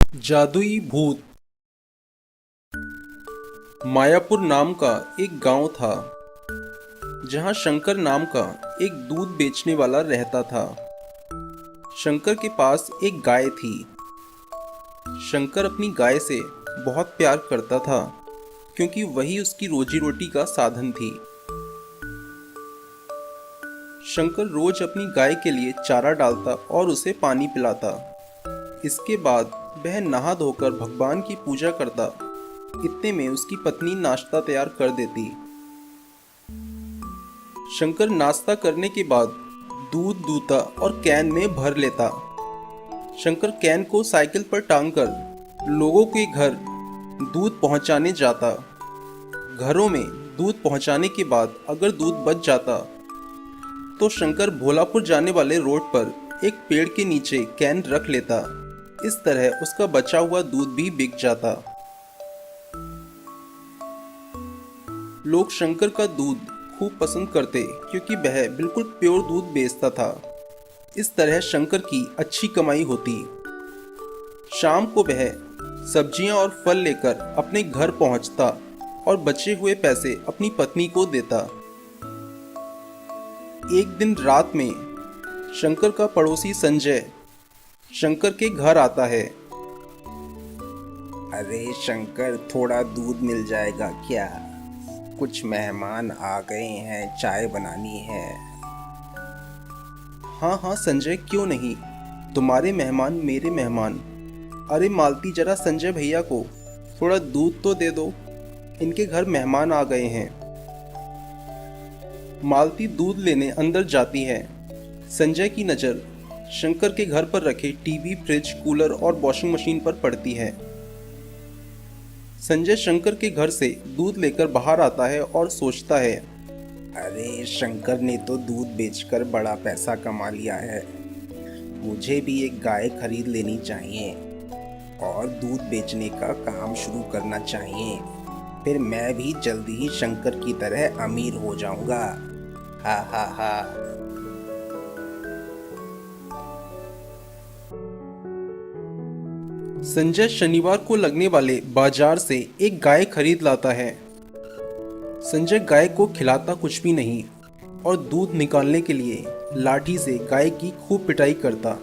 जादुई भूत। मायापुर नाम का एक गांव था जहां शंकर नाम का एक दूध बेचने वाला रहता था। शंकर के पास एक गाय थी। शंकर अपनी गाय से बहुत प्यार करता था क्योंकि वही उसकी रोजी रोटी का साधन थी। शंकर रोज अपनी गाय के लिए चारा डालता और उसे पानी पिलाता। इसके बाद वह नहा धोकर भगवान की पूजा करता। इतने में उसकी पत्नी नाश्ता तैयार कर देती। शंकर नाश्ता करने के बाद दूध दूता और कैन में भर लेता। शंकर कैन को साइकिल पर टांगकर लोगों के घर दूध पहुंचाने जाता। घरों में दूध पहुंचाने के बाद अगर दूध बच जाता तो शंकर भोलापुर जाने वाले रोड पर एक पेड़ के नीचे कैन रख लेता। इस तरह उसका बचा हुआ दूध भी बिक जाता। लोग शंकर का दूध खूब पसंद करते क्योंकि वह बिल्कुल प्योर दूध बेचता था। इस तरह शंकर की अच्छी कमाई होती। शाम को वह सब्जियां और फल लेकर अपने घर पहुंचता और बचे हुए पैसे अपनी पत्नी को देता। एक दिन रात में शंकर का पड़ोसी संजय शंकर के घर आता है। अरे शंकर, थोड़ा दूध मिल जाएगा क्या? कुछ मेहमान आ गए हैं, चाय बनानी है। हाँ हाँ संजय, क्यों नहीं, तुम्हारे मेहमान मेरे मेहमान। अरे मालती, जरा संजय भैया को थोड़ा दूध तो दे दो, इनके घर मेहमान आ गए हैं। मालती दूध लेने अंदर जाती है। संजय की नज़र शंकर के घर पर रखे टीवी, फ्रिज, कूलर और वॉशिंग मशीन पर पड़ती है। संजय शंकर के घर से दूध लेकर बाहर आता है और सोचता है, अरे शंकर ने तो दूध बेचकर बड़ा पैसा कमा लिया है। मुझे भी एक गाय खरीद लेनी चाहिए और दूध बेचने का काम शुरू करना चाहिए। फिर मैं भी जल्दी ही शंकर की तरह अमीर हो जाऊंगा। हा हा हा। संजय शनिवार को लगने वाले बाजार से एक गाय खरीद लाता है। संजय गाय को खिलाता कुछ भी नहीं और दूध निकालने के लिए लाठी से गाय की खूब पिटाई करता।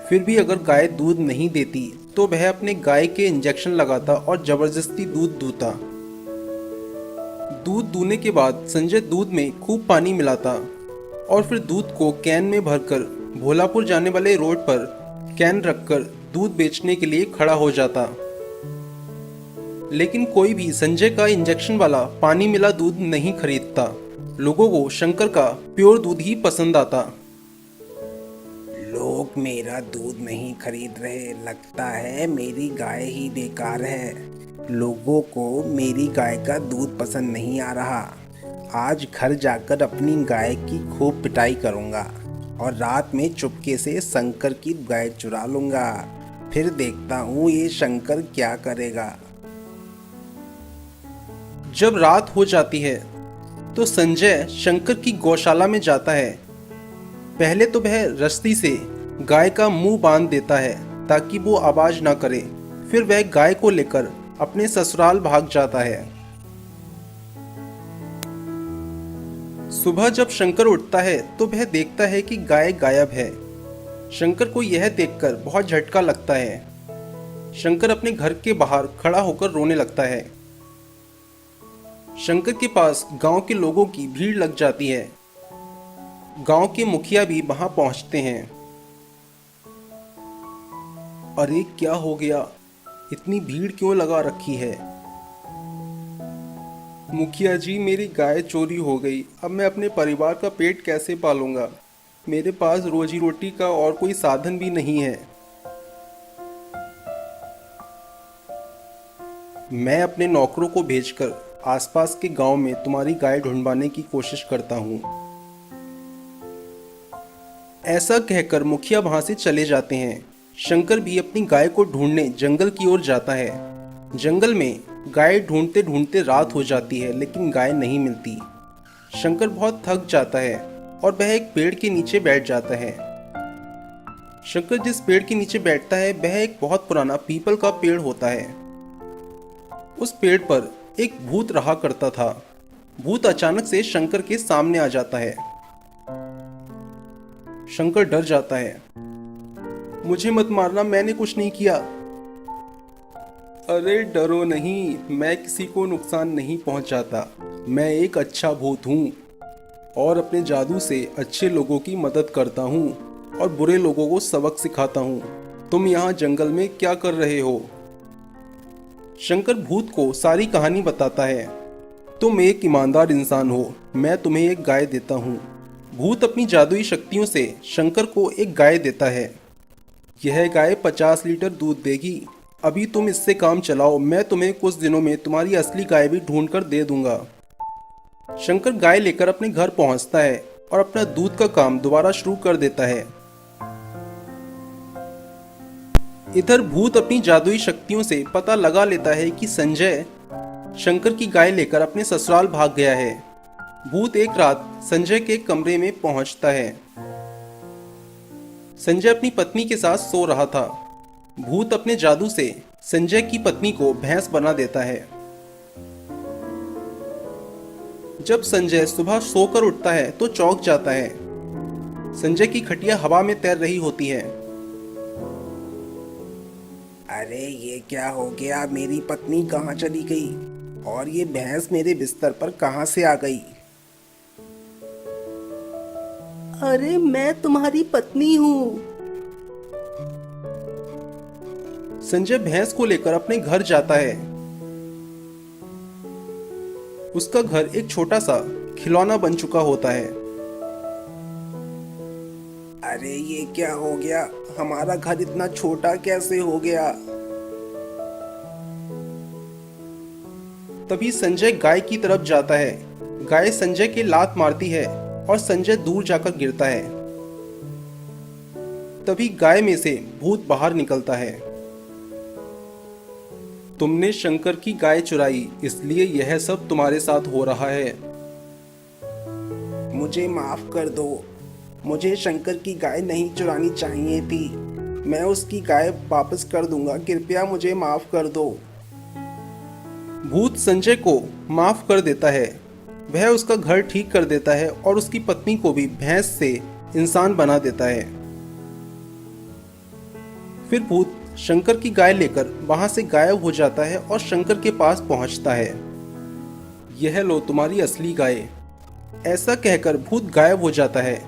फिर भी अगर गाय दूध नहीं देती तो वह अपने गाय के इंजेक्शन लगाता और जबरदस्ती दूध दूता। दूध दूने के बाद संजय दूध में खूब पानी मिलाता और फिर दूध को कैन में भरकर भोलापुर जाने वाले रोड पर कैन रखकर दूध बेचने के लिए खड़ा हो जाता। लेकिन कोई भी संजय का इंजेक्शन वाला पानी मिला दूध नहीं खरीदता। लोगों को शंकर का प्योर दूध ही पसंद आता। लोग मेरा दूध नहीं खरीद रहे, लगता है मेरी गाय ही बेकार है। लोगों को मेरी गाय का दूध पसंद नहीं आ रहा। आज घर जाकर अपनी गाय की खूब पिटाई करूंगा और रात में चुपके से शंकर की गाय चुरा लूंगा। फिर देखता हूँ ये शंकर क्या करेगा। जब रात हो जाती है तो संजय शंकर की गौशाला में जाता है। पहले तो वह रस्सी से गाय का मुंह बांध देता है ताकि वो आवाज ना करे। फिर वह गाय को लेकर अपने ससुराल भाग जाता है। सुबह जब शंकर उठता है तो वह देखता है कि गाय गायब है। शंकर को यह देखकर बहुत झटका लगता है। शंकर अपने घर के बाहर खड़ा होकर रोने लगता है। शंकर के पास गांव के लोगों की भीड़ लग जाती है। गांव के मुखिया भी वहां पहुंचते हैं। अरे क्या हो गया, इतनी भीड़ क्यों लगा रखी है? मुखिया जी, मेरी गाय चोरी हो गई। अब मैं अपने परिवार का पेट कैसे पालूंगा? मेरे पास रोजी रोटी का और कोई साधन भी नहीं है। मैं अपने नौकरों को भेजकर आसपास के गांव में तुम्हारी गाय ढूंढवाने की कोशिश करता हूं। ऐसा कहकर मुखिया वहां से चले जाते हैं। शंकर भी अपनी गाय को ढूंढने जंगल की ओर जाता है। जंगल में गाय ढूंढते ढूंढते रात हो जाती है लेकिन गाय नहीं मिलती। शंकर बहुत थक जाता है और वह एक पेड़ के नीचे बैठ जाता है। शंकर जिस पेड़ के नीचे बैठता है वह एक बहुत पुराना पीपल का पेड़ होता है। उस पेड़ पर एक भूत रहा करता था। भूत अचानक से शंकर के सामने आ जाता है। शंकर डर जाता है। मुझे मत मारना, मैंने कुछ नहीं किया। अरे डरो नहीं, मैं किसी को नुकसान नहीं पहुंचाता। मैं एक अच्छा भूत हूँ और अपने जादू से अच्छे लोगों की मदद करता हूँ और बुरे लोगों को सबक सिखाता हूँ। तुम यहाँ जंगल में क्या कर रहे हो? शंकर भूत को सारी कहानी बताता है। तुम एक ईमानदार इंसान हो, मैं तुम्हें एक गाय देता हूँ। भूत अपनी जादुई शक्तियों से शंकर को एक गाय देता है। यह गाय 50 लीटर दूध देगी। अभी तुम इससे काम चलाओ, मैं तुम्हें कुछ दिनों में तुम्हारी असली गाय भी ढूंढ कर दे दूंगा। शंकर गाय लेकर अपने घर पहुंचता है और अपना दूध का काम दोबारा शुरू कर देता है। इधर भूत अपनी जादुई शक्तियों से पता लगा लेता है कि संजय शंकर की गाय लेकर अपने ससुराल भाग गया है। भूत एक रात संजय के कमरे में पहुंचता है। संजय अपनी पत्नी के साथ सो रहा था। भूत अपने जादू से संजय की पत्नी को भैंस बना देता है। जब संजय सुबह सोकर उठता है तो चौंक जाता है। संजय की खटिया हवा में तैर रही होती है। अरे ये क्या हो गया? मेरी पत्नी कहाँ चली गई और ये भैंस मेरे बिस्तर पर कहाँ से आ गई? अरे मैं तुम्हारी पत्नी हूँ। संजय भैंस को लेकर अपने घर जाता है। उसका घर एक छोटा सा खिलौना बन चुका होता है। अरे ये क्या हो गया? हमारा घर इतना छोटा कैसे हो गया? तभी संजय गाय की तरफ जाता है। गाय संजय के लात मारती है और संजय दूर जाकर गिरता है। तभी गाय में से भूत बाहर निकलता है। तुमने शंकर की गाय चुराई, इसलिए यह सब तुम्हारे साथ हो रहा है। मुझे माफ कर दो। मुझे शंकर की गाय नहीं चुरानी चाहिए थी। मैं उसकी गाय वापस कर दूंगा। कृपया मुझे माफ कर दो। भूत संजय को माफ कर देता है। वह उसका घर ठीक कर देता है और उसकी पत्नी को भी भैंस से इंसान बना देता है। फिर भूत शंकर की गाय लेकर वहां से गायब हो जाता है और शंकर के पास पहुंचता है। यह लो तुम्हारी असली गाय। ऐसा कहकर भूत गायब हो जाता है।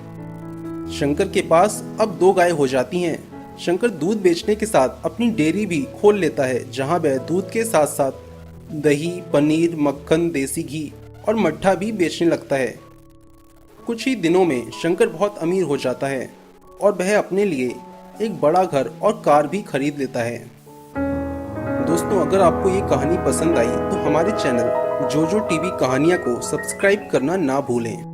शंकर के पास अब 2 गाय हो जाती हैं। शंकर दूध बेचने के साथ अपनी डेयरी भी खोल लेता है, जहां वह दूध के साथ साथ दही, पनीर, मक्खन, देसी घी और मट्ठा भी बेचने लगता है। कुछ ही दिनों में शंकर बहुत अमीर हो जाता है और वह अपने लिए एक बड़ा घर और कार भी खरीद लेता है। दोस्तों, अगर आपको ये कहानी पसंद आई तो हमारे चैनल जोजो टीवी कहानियाँ को सब्सक्राइब करना ना भूलें।